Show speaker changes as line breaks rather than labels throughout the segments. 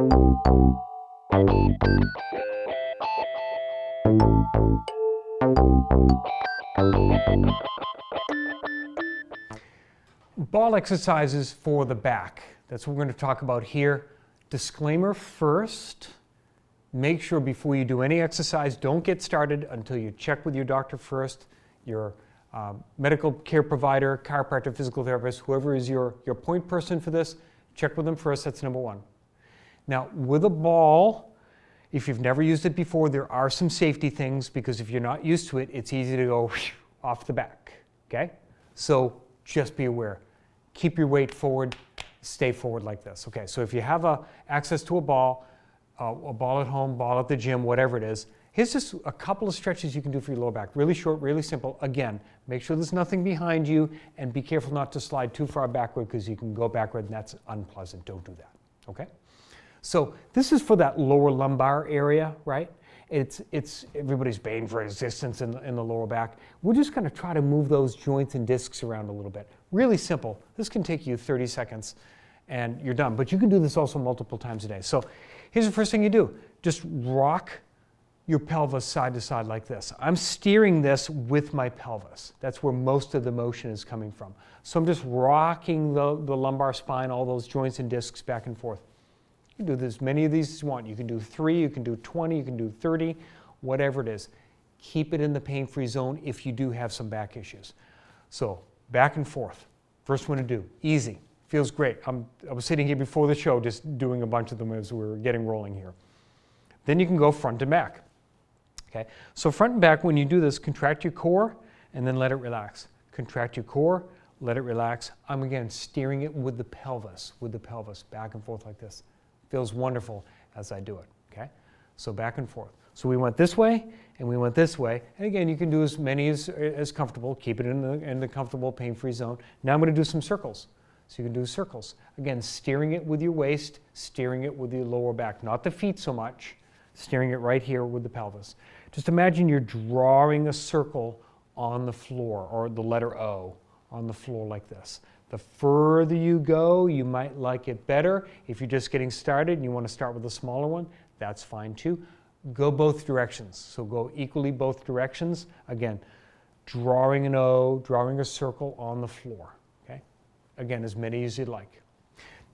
Ball exercises for the back. That's what we're going to talk about here. Disclaimer first, make sure before you do any exercise, don't get started until you check with your doctor first, your medical care provider, chiropractor, physical therapist, whoever is your point person for this, check with them first. That's number one. Now, with a ball, if you've never used it before, there are some safety things because if you're not used to it, it's easy to go off the back, okay? So just be aware. Keep your weight forward, stay forward like this. Okay, so if you have access to a ball at home, ball at the gym, whatever it is, here's just a couple of stretches you can do for your lower back. Really short, really simple. Again, make sure there's nothing behind you and be careful not to slide too far backward because you can go backward and that's unpleasant. Don't do that, okay? So this is for that lower lumbar area, right? It's everybody's baying for resistance in the lower back. We're just going to try to move those joints and discs around a little bit. Really simple. This can take you 30 seconds and you're done. But you can do this also multiple times a day. So here's the first thing you do. Just rock your pelvis side to side like this. I'm steering this with my pelvis. That's where most of the motion is coming from. So I'm just rocking the lumbar spine, all those joints and discs back and forth. You can do as many of these as you want. You can do 3, you can do 20, you can do 30, whatever it is. Keep it in the pain-free zone if you do have some back issues. So back and forth. First one to do, easy, feels great. I was sitting here before the show just doing a bunch of them as we were getting rolling here. Then you can go front and back. Okay, so front and back, when you do this, contract your core and then let it relax. Contract your core, let it relax. I'm again steering it with the pelvis, back and forth like this. Feels wonderful as I do it, okay? So back and forth. So we went this way and we went this way. And again, you can do as many as comfortable. Keep it in the comfortable pain-free zone. Now I'm going to do some circles. So you can do circles. Again, steering it with your waist, steering it with your lower back. Not the feet so much, steering it right here with the pelvis. Just imagine you're drawing a circle on the floor, or the letter O on the floor like this. The further you go, you might like it better. If you're just getting started and you want to start with a smaller one, that's fine too. Go both directions. So go equally both directions. Again, drawing an O, drawing a circle on the floor. Okay? Again, as many as you'd like.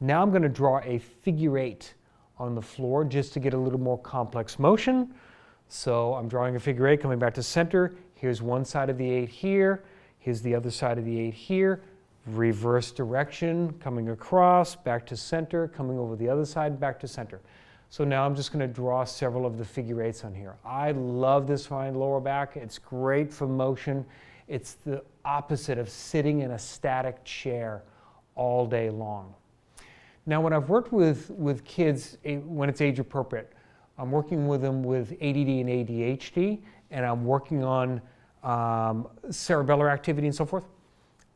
Now I'm going to draw a figure 8 on the floor just to get a little more complex motion. So I'm drawing a figure 8 coming back to center. Here's one side of the 8 here. Here's the other side of the 8 here. Reverse direction, coming across, back to center, coming over the other side, back to center. So now I'm just going to draw several of the figure 8s on here. I love this for my lower back. It's great for motion. It's the opposite of sitting in a static chair all day long. Now when I've worked with kids, when it's age appropriate, I'm working with them with ADD and ADHD, and I'm working on cerebellar activity and so forth.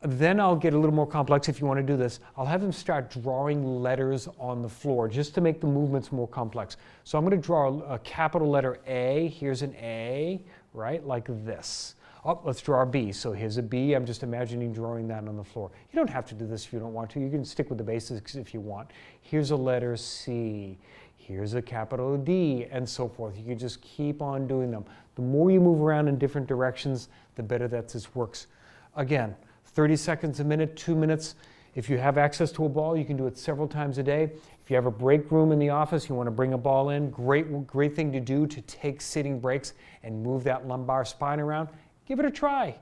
Then I'll get a little more complex if you want to do this. I'll have them start drawing letters on the floor just to make the movements more complex. So I'm going to draw a capital letter A. Here's an A, right, like this. Oh, let's draw a B. So here's a B. I'm just imagining drawing that on the floor. You don't have to do this if you don't want to. You can stick with the basics if you want. Here's a letter C. Here's a capital D, and so forth. You can just keep on doing them. The more you move around in different directions, the better that this works. Again, 30 seconds a minute, 2 minutes. If you have access to a ball, you can do it several times a day. If you have a break room in the office, you want to bring a ball in, great thing to do to take sitting breaks and move that lumbar spine around. Give it a try.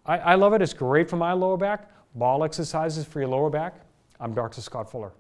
I love it. It's great for my lower back. Ball exercises for your lower back. I'm Dr. Scott Fuller.